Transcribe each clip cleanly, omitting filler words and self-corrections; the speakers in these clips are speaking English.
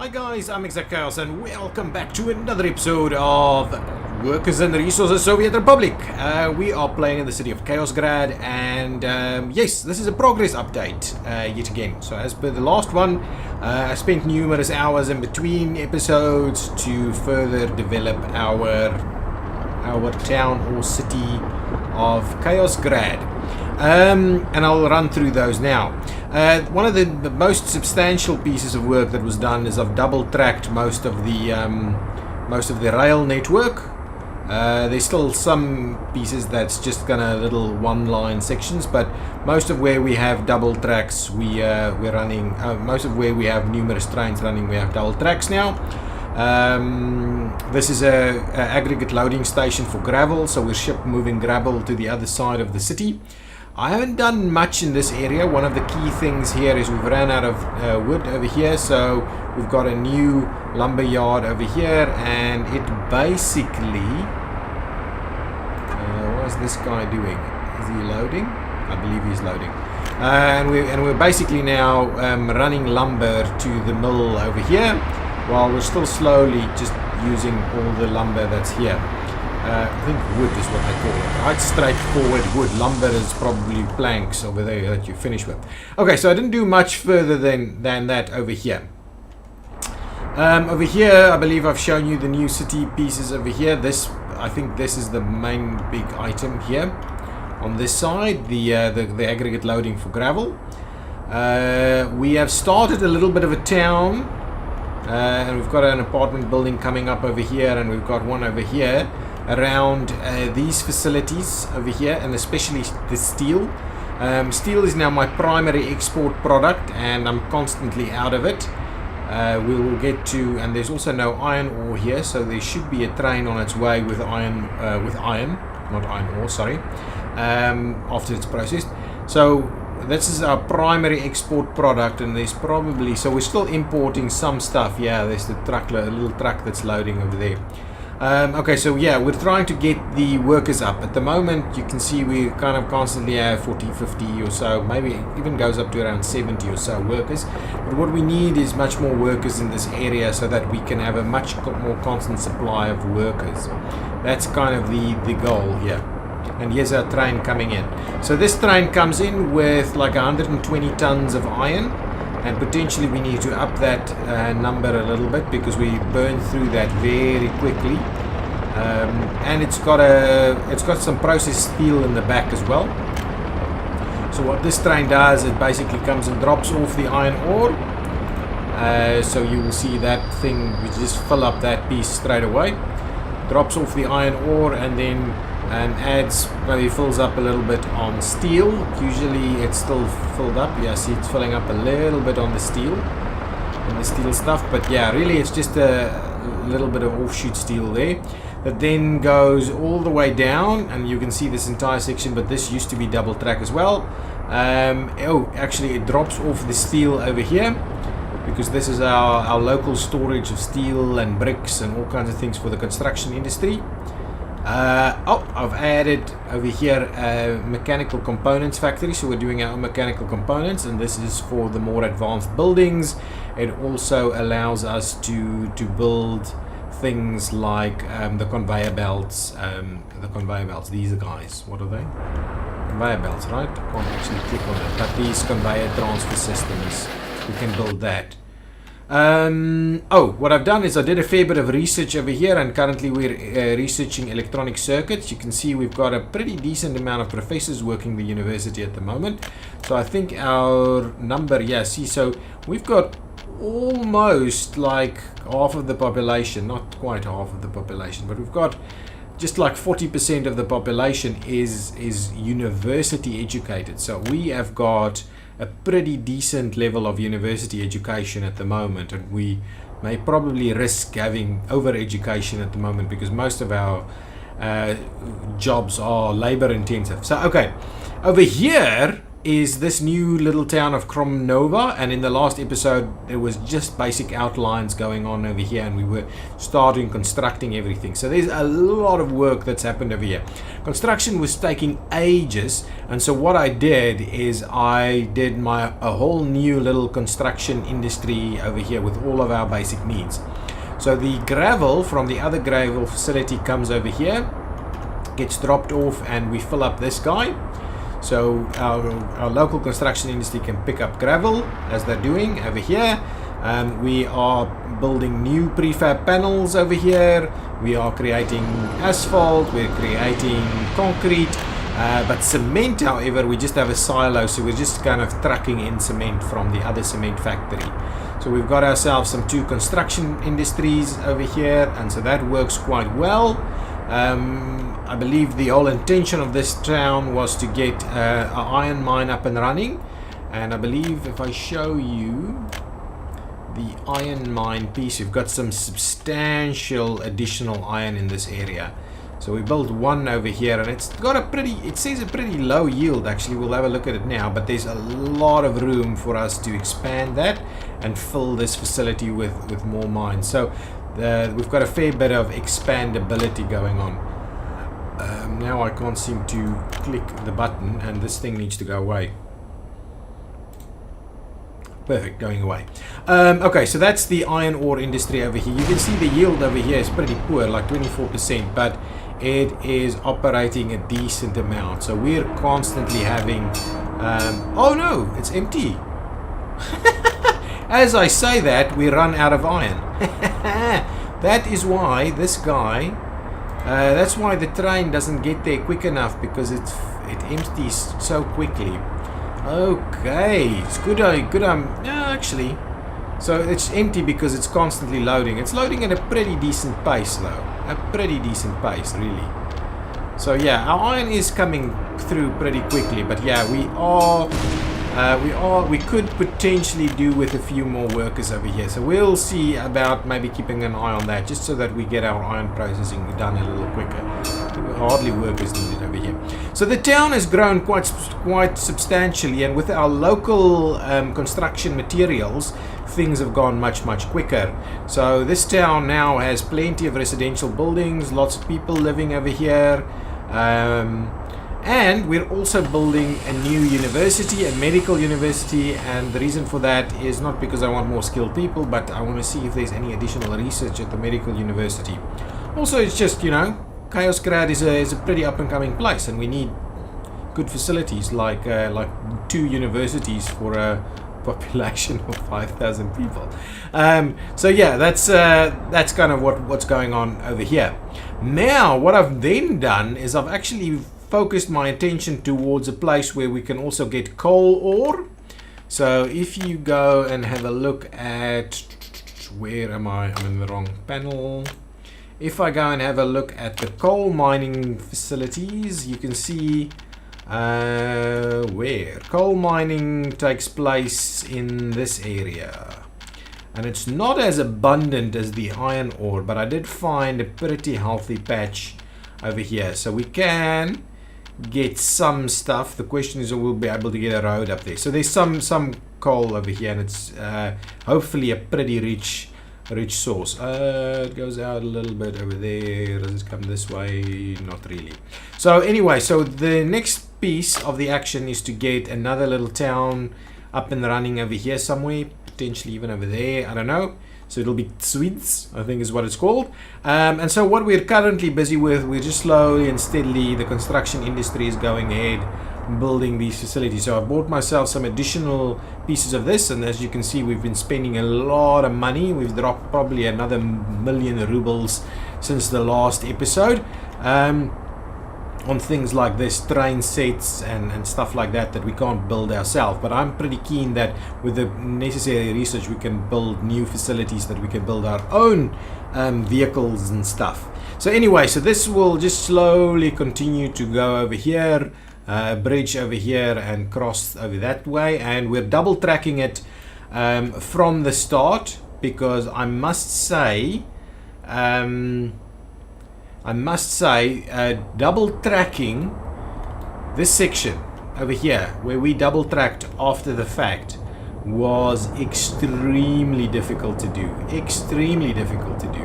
Hi guys, I'm ExactChaos and welcome back to another episode of Workers and Resources Soviet Republic. We are playing in the city of Chaosgrad and yes, this is a progress update yet again. So as per the last one, I spent numerous hours in between episodes to further develop our town or city of Chaosgrad. And I'll run through those now. One of the most substantial pieces of work that was done is I've double-tracked most of the rail network. There's still some pieces that's just kind of little one-line sections, but most of where we have double tracks, we're running. Most of where we have numerous trains running, we have double tracks now. This is a aggregate loading station for gravel, so we're moving gravel to the other side of the city. I haven't done much in this area. One of the key things here is we've ran out of wood over here, so we've got a new lumber yard over here, and it basically what is this guy doing? Is he loading? I believe he's loading. And we're basically now running lumber to the mill over here, while we're still slowly just using all the lumber that's here. I think wood is what they call it. Right, straightforward wood. Lumber is probably planks over there that you finish with. Okay, so I didn't do much further than that over here. Over here, I believe I've shown you the new city pieces over here. I think this is the main big item here. On this side, the aggregate loading for gravel. We have started a little bit of a town. And we've got an apartment building coming up over here, and we've got one over here. Around these facilities over here, and especially the steel. Steel is now my primary export product, and I'm constantly out of it. We will get to, and there's also no iron ore here, so there should be a train on its way with iron, not iron ore, sorry, after it's processed. So this is our primary export product, and there's probably, so we're still importing some stuff. Yeah, there's the truck, a little truck that's loading over there. Okay, so yeah, we're trying to get the workers up. At the moment, you can see we kind of constantly have 40, 50 or so, maybe it even goes up to around 70 or so workers. But what we need is much more workers in this area so that we can have a much more constant supply of workers. That's kind of the goal here. And here's our train coming in. So this train comes in with like 120 tons of iron. And potentially we need to up that number a little bit because we burn through that very quickly. And it's got some processed steel in the back as well. So what this train does, it basically comes and drops off the iron ore. So you will see that thing, we just fill up that piece straight away. Drops off the iron ore and then adds, maybe fills up a little bit on steel. Usually it's still filled up. Yeah, see, it's filling up a little bit on the steel stuff, but yeah, really it's just a little bit of offshoot steel there that then goes all the way down, and you can see this entire section, but this used to be double track as well. Actually it drops off the steel over here because this is our local storage of steel and bricks and all kinds of things for the construction industry. I've added over here a mechanical components factory, so we're doing our own mechanical components, and this is for the more advanced buildings. It also allows us to build things like the conveyor belts. These are guys, what are they? Conveyor belts, right? I can't actually click on it, but these conveyor transfer systems, we can build that. What I've done is I did a fair bit of research over here, and currently we're researching electronic circuits. You can see we've got a pretty decent amount of professors working the university at the moment. So I think our number, yeah, see, so we've got almost like half of the population, not quite half of the population, but we've got just like 40% of the population is university educated. So we have got a pretty decent level of university education at the moment, and we may probably risk having over education at the moment because most of our jobs are labor intensive. So okay, over here is this new little town of Kromnova, and in the last episode there was just basic outlines going on over here, and we were starting constructing everything. So there's a lot of work that's happened over here. Construction was taking ages, and so what I did is I did a whole new little construction industry over here with all of our basic needs. So the gravel from the other gravel facility comes over here, gets dropped off, and we fill up this guy. So our local construction industry can pick up gravel as they're doing over here. We are building new prefab panels over here. We are creating asphalt. We're creating concrete. But cement, however, we just have a silo. So we're just kind of trucking in cement from the other cement factory. So we've got ourselves some 2 construction industries over here. And so that works quite well. I believe the whole intention of this town was to get an iron mine up and running, and I believe if I show you the iron mine piece, we've got some substantial additional iron in this area. So we built one over here, and it's got it says a pretty low yield actually. We'll have a look at it now, but there's a lot of room for us to expand that and fill this facility with more mines. So we've got a fair bit of expandability going on. Now I can't seem to click the button, and this thing needs to go away. Perfect, going away. Okay, so that's the iron ore industry over here. You can see the yield over here is pretty poor, like 24%, but it is operating a decent amount. So we're constantly having... oh no, it's empty. As I say that, we run out of iron. That is why this guy... that's why the train doesn't get there quick enough, because it empties so quickly. Okay, it's good. Yeah, actually, so it's empty because it's constantly loading. It's loading at a pretty decent pace, though. A pretty decent pace, really. So yeah, our iron is coming through pretty quickly. But yeah, we could potentially do with a few more workers over here. So we'll see about maybe keeping an eye on that, just so that we get our iron processing done a little quicker. Hardly workers needed over here. So the town has grown quite substantially, and with our local construction materials, things have gone much quicker. So this town now has plenty of residential buildings, lots of people living over here. And we're also building a new university, a medical university, and the reason for that is not because I want more skilled people, but I want to see if there's any additional research at the medical university. Also, it's just, you know, Chaosgrad is a pretty up-and-coming place, and we need good facilities like 2 universities for a population of 5,000 people. So yeah, that's kind of what's going on over here. Now, what I've then done is I've actually focused my attention towards a place where we can also get coal ore. So if you go and have a look at, where am I? I'm in the wrong panel. If I go and have a look at the coal mining facilities, you can see where coal mining takes place in this area. And it's not as abundant as the iron ore, but I did find a pretty healthy patch over here. So we can get some stuff. The question is, we'll be able to get a road up there. So there's some coal over here, and it's hopefully a pretty rich source. It goes out a little bit over there. Does it come this way? Not really. So anyway, so the next piece of the action is to get another little town up and running over here somewhere, potentially even over there, I don't know. So it'll be Swedes, I think is what it's called. And so what we're currently busy with, we're just slowly and steadily, the construction industry is going ahead building these facilities. So I bought myself some additional pieces of this, and as you can see, we've been spending a lot of money. We've dropped probably another 1 million rubles since the last episode on things like this, train sets and stuff like that we can't build ourselves. But I'm pretty keen that with the necessary research we can build new facilities, that we can build our own vehicles and stuff. So anyway, so this will just slowly continue to go over here, bridge over here and cross over that way, and we're double tracking it from the start, because I must say double tracking this section over here, where we double tracked after the fact, was extremely difficult to do. Extremely difficult to do.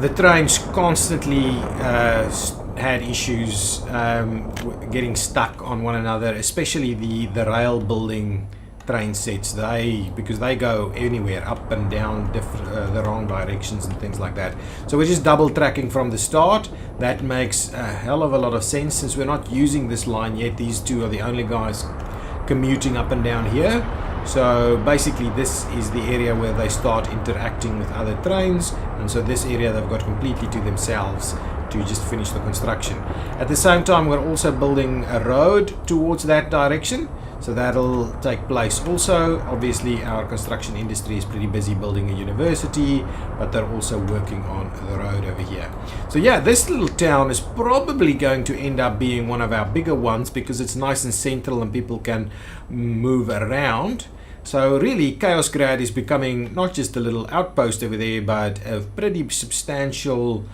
The trains constantly had issues getting stuck on one another, especially the rail building train sets. Because they go anywhere, up and down the wrong directions and things like that. So we're just double tracking from the start. That makes a hell of a lot of sense since we're not using this line yet. These two are the only guys commuting up and down here. So basically this is the area where they start interacting with other trains, and so this area they've got completely to themselves to just finish the construction. At the same time, we're also building a road towards that direction, so that'll take place also. Obviously our construction industry is pretty busy building a university, but they're also working on the road over here. So yeah, this little town is probably going to end up being one of our bigger ones because it's nice and central and people can move around. So really, Chaosgrad is becoming not just a little outpost over there, but a pretty substantial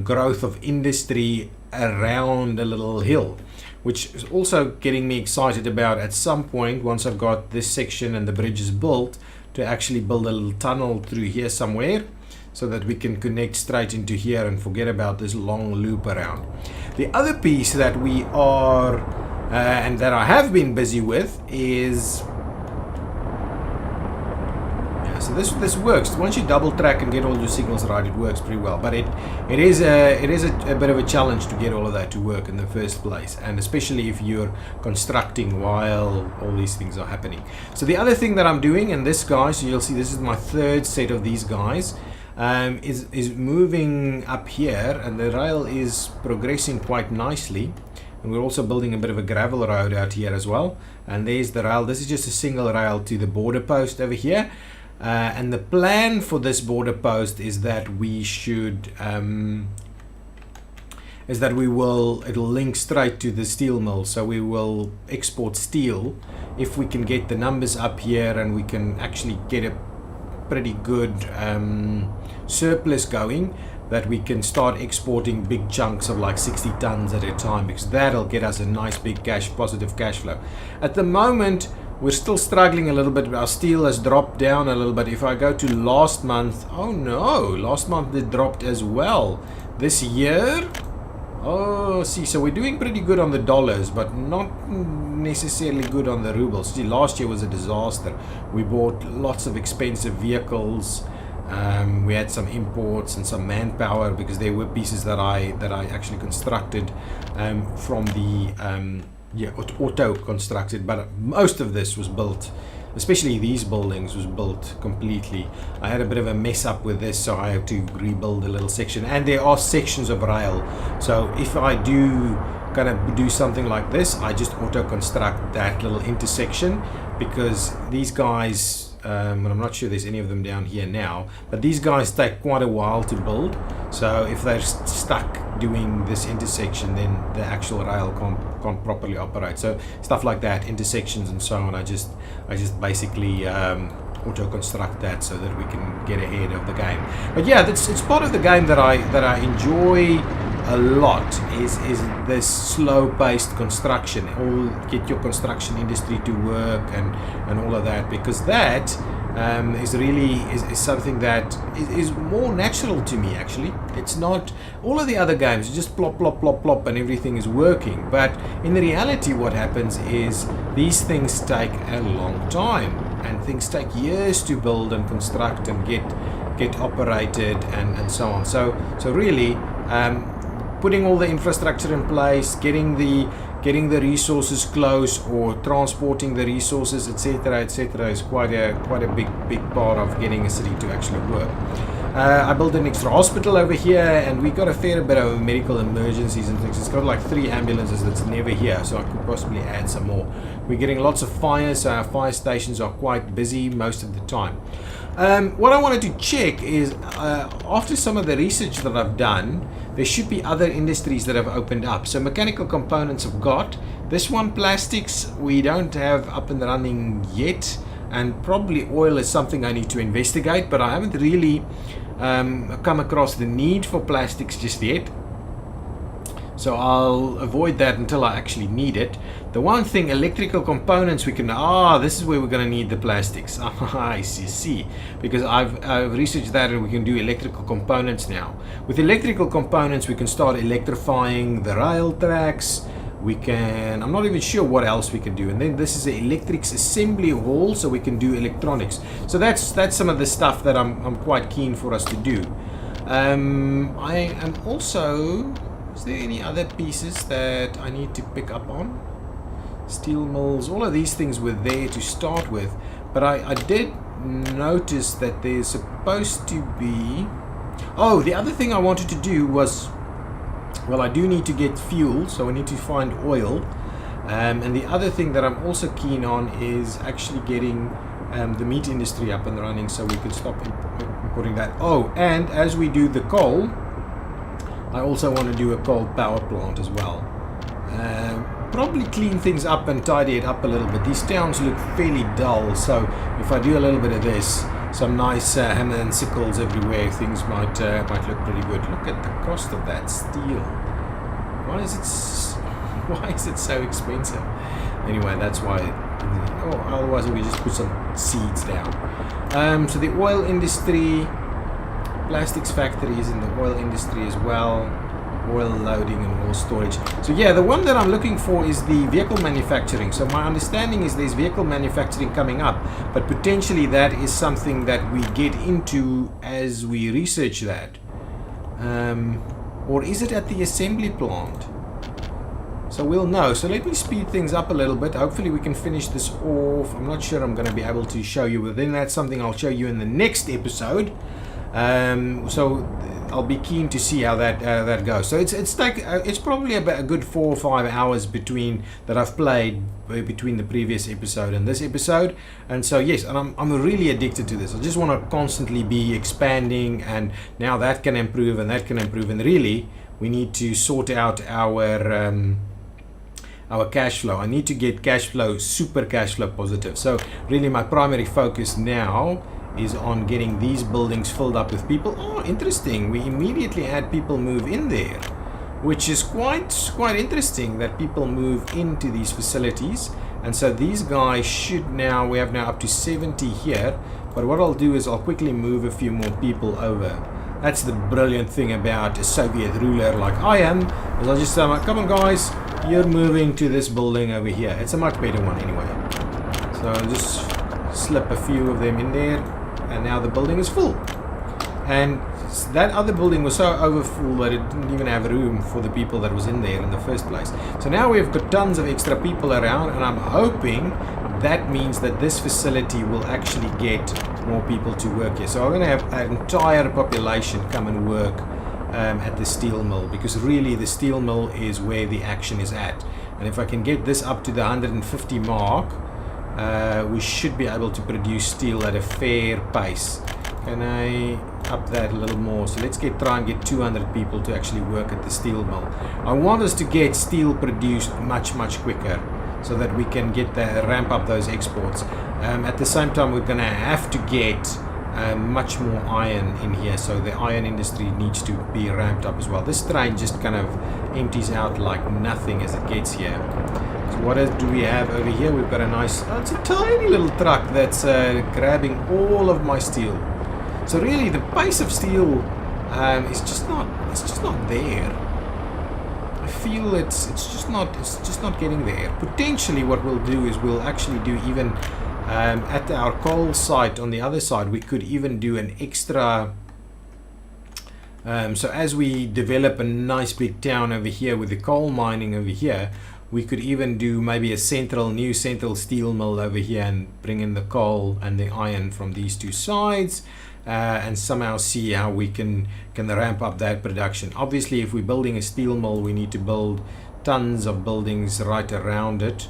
growth of industry around a little hill, which is also getting me excited about at some point, once I've got this section and the bridge is built, to actually build a little tunnel through here somewhere so that we can connect straight into here and forget about this long loop around. The other piece that we are and that I have been busy with is so this works. Once you double track and get all your signals right, it works pretty well. But it is a bit of a challenge to get all of that to work in the first place, and especially if you're constructing while all these things are happening. So the other thing that I'm doing, and this guy, so you'll see this is my third set of these guys, is moving up here, and the rail is progressing quite nicely. And we're also building a bit of a gravel road out here as well. And there's the rail. This is just a single rail to the border post over here. And the plan for this border post is that we should it'll link straight to the steel mill, so we will export steel if we can get the numbers up here and we can actually get a pretty good surplus going, that we can start exporting big chunks of like 60 tons at a time, because that'll get us a nice big positive cash flow. At the moment we're still struggling a little bit. Our steel has dropped down a little bit. If I go to last month, oh no, last month it dropped as well. This year, oh, see, so we're doing pretty good on the dollars, but not necessarily good on the rubles. See, last year was a disaster. We bought lots of expensive vehicles. We had some imports and some manpower, because there were pieces that I actually constructed from the auto constructed, but most of this was built, especially these buildings, was built completely. I had a bit of a mess up with this, so I have to rebuild a little section, and there are sections of rail, so if I do kind of do something like this, I just auto construct that little intersection, because these guys, and I'm not sure there's any of them down here now, but these guys take quite a while to build. So if they're stuck doing this intersection, then the actual rail can't properly operate. So stuff like that, intersections and so on, I just basically auto construct that so that we can get ahead of the game. But yeah, it's part of the game that I enjoy a lot, is this slow-paced construction. Get your construction industry to work and all of that, because that is really something that is more natural to me, actually. It's not all of the other games, just plop plop plop plop and everything is working, but in reality what happens is these things take a long time, and things take years to build and construct and get operated and so on. So really putting all the infrastructure in place, getting the resources close, or transporting the resources, etc., is quite a big part of getting a city to actually work. I built an extra hospital over here, and we got a fair bit of medical emergencies and things. It's got like 3 ambulances that's never here, so I could possibly add some more. We're getting lots of fires, so our fire stations are quite busy most of the time. What I wanted to check is, after some of the research that I've done, there should be other industries that have opened up. So mechanical components have got. This one, plastics, we don't have up and running yet. And probably oil is something I need to investigate, but I haven't really come across the need for plastics just yet. So I'll avoid that until I actually need it. The one thing, electrical components, we can, this is where we're going to need the plastics. I see. Because I've researched that, and we can do electrical components now. With electrical components, we can start electrifying the rail tracks. We can, I'm not even sure what else we can do. And then this is the electrics assembly hall, so we can do electronics. So that's some of the stuff that I'm quite keen for us to do. I am also, is there any other pieces that I need to pick up on? Steel mills, all of these things were there to start with, but I did notice that there's supposed to be, the other thing I wanted to do was, well, I do need to get fuel, so I need to find oil, and the other thing that I'm also keen on is actually getting the meat industry up and running, so we can stop importing that. And as we do the coal, I also want to do a coal power plant as well. Probably clean things up and tidy it up a little bit. These towns look fairly dull, so if I do a little bit of this, some nice hammer and sickles everywhere, things might look pretty good. Look at the cost of that steel. Why is it so expensive? Anyway, that's why. Otherwise we just put some seeds down. So the oil industry, plastics factories in the oil industry as well, oil loading and oil storage. So yeah, the one that I'm looking for is the vehicle manufacturing. So my understanding is there's vehicle manufacturing coming up, but potentially that is something that we get into as we research that. Or is it at the assembly plant? So we'll know. So let me speed things up a little bit. Hopefully we can finish this off. I'm not sure I'm going to be able to show you, but then that's something I'll show you in the next episode. So I'll be keen to see how that goes. So it's probably about a good 4 or 5 hours between that I've played between the previous episode and this episode. And so yes, and I'm really addicted to this. I just want to constantly be expanding, and now that can improve and that can improve. And really, we need to sort out our cash flow. I need to get cash flow, super cash flow positive. So really my primary focus now is on getting these buildings filled up with people. Interesting. We immediately had people move in there, which is quite interesting that people move into these facilities. And so these guys should now, we have now up to 70 here. But what I'll do is I'll quickly move a few more people over. That's the brilliant thing about a Soviet ruler like I am, is I'll just say, come on guys, you're moving to this building over here. It's a much better one anyway. So I'll just slip a few of them in there, and now the building is full. And that other building was so overfull that it didn't even have room for the people that was in there in the first place. So now we've got tons of extra people around, and I'm hoping that means that this facility will actually get more people to work here. So I'm going to have an entire population come and work at the steel mill, because really the steel mill is where the action is at. And if I can get this up to the 150 mark, we should be able to produce steel at a fair pace. Can I up that a little more? So let's try and get 200 people to actually work at the steel mill. I want us to get steel produced much quicker, so that we can ramp up those exports. At the same time, we're going to have to get much more iron in here, so the iron industry needs to be ramped up as well. This train just kind of empties out like nothing as it gets here. So what do we have over here? We've got a nice, it's a tiny little truck that's grabbing all of my steel. So really, the pace of steel is just not there. I feel it's just not getting there. Potentially, what we'll do is we'll actually do even at our coal site on the other side, we could even do an extra. So as we develop a nice big town over here with the coal mining over here, we could even do maybe a new central steel mill over here and bring in the coal and the iron from these two sides, and somehow see how we can ramp up that production. Obviously, if we're building a steel mill, we need to build tons of buildings right around it.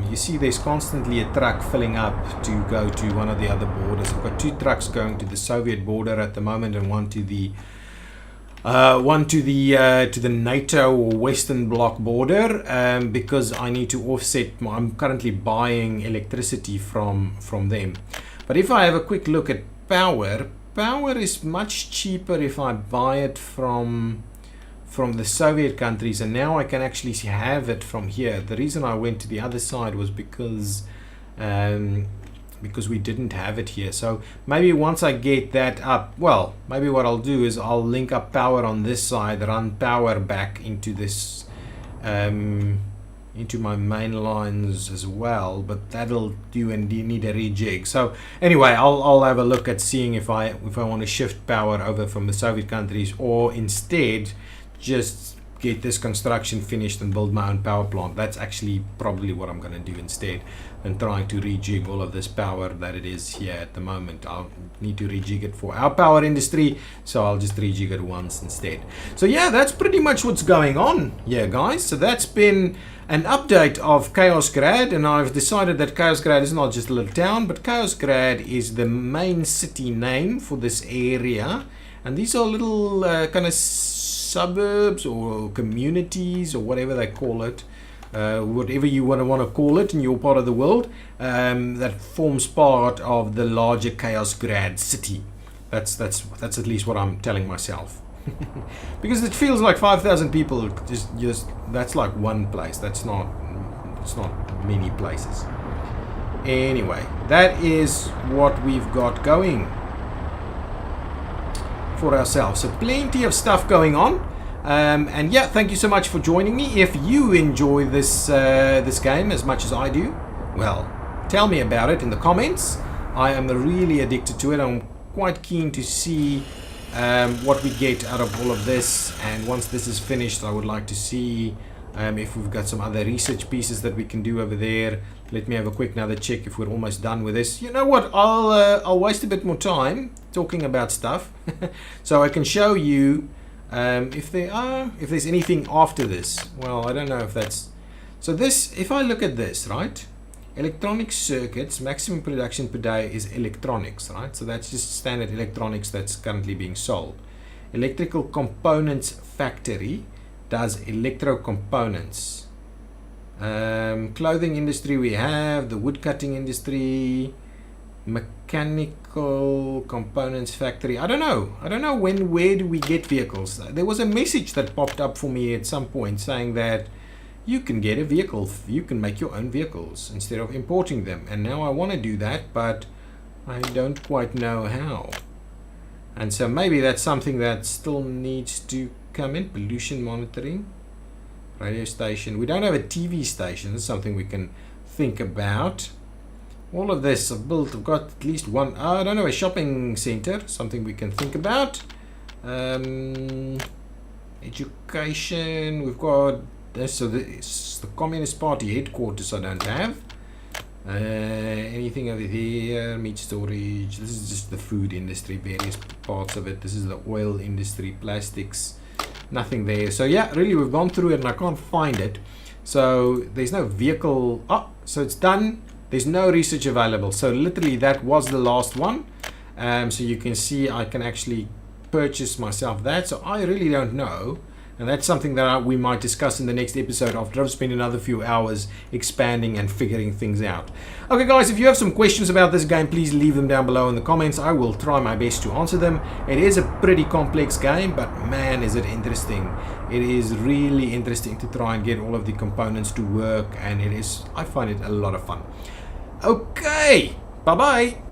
You see there's constantly a truck filling up to go to one of the other borders. I've got 2 trucks going to the Soviet border at the moment, and one to the NATO or Western Bloc border, because I need to offset. I'm currently buying electricity from them. But if I have a quick look at power is much cheaper if I buy it from from the Soviet countries, and now I can actually have it from here. The reason I went to the other side was because we didn't have it here. So maybe once I get that up, well, maybe what I'll do is I'll link up power on this side, run power back into this into my main lines as well, but that'll do and need a rejig. So anyway, I'll have a look at seeing if I want to shift power over from the Soviet countries, or instead just get this construction finished and build my own power plant. That's actually probably what I'm going to do instead than trying to rejig all of this power that it is here at the moment. I'll need to rejig it for our power industry, so I'll just rejig it once instead. So yeah, that's pretty much what's going on here, guys. So that's been an update of Chaosgrad, and I've decided that Chaosgrad is not just a little town, but Chaosgrad is the main city name for this area, and these are little kind of suburbs or communities or whatever they call it, whatever you want to call it in your part of the world, that forms part of the larger Chaosgrad city. That's at least what I'm telling myself. Because it feels like 5,000 people, just that's like one place. It's not many places. Anyway, that is what we've got going for ourselves. So plenty of stuff going on. And yeah, thank you so much for joining me. If you enjoy this this game as much as I do, well, tell me about it in the comments. I am really addicted to it. I'm quite keen to see what we get out of all of this, and once this is finished, I would like to see if we've got some other research pieces that we can do over there. Let me have a quick another check if we're almost done with this. You know what, I'll waste a bit more time talking about stuff so I can show you if there's anything after this. Well, I don't know if that's so. This, if I look at this, right, electronic circuits, maximum production per day is electronics, right? So that's just standard electronics that's currently being sold. Electrical components factory does electro components. Clothing industry, we have the wood cutting industry, mechanical components factory. I don't know where do we get vehicles. There was a message that popped up for me at some point saying that you can get a vehicle, you can make your own vehicles instead of importing them. And now I want to do that, but I don't quite know how. And so maybe that's something that still needs to come in. Pollution monitoring, radio station. We don't have a TV station. That's something we can think about. All of this I've built. I've got at least one. I don't know, a shopping center. Something we can think about. Education. We've got this. So this, the Communist Party headquarters I don't have. Anything over here? Meat storage. This is just the food industry, various parts of it. This is the oil industry, plastics. Nothing there. So yeah, really we've gone through it and I can't find it. So there's no vehicle. Oh, so it's done. There's no research available. So literally that was the last one. So you can see I can actually purchase myself that. So I really don't know. And that's something that we might discuss in the next episode after I've spent another few hours expanding and figuring things out. Okay guys, if you have some questions about this game, please leave them down below in the comments. I will try my best to answer them. It is a pretty complex game, but man is it interesting. It is really interesting to try and get all of the components to work, and I find it a lot of fun. Okay, bye bye.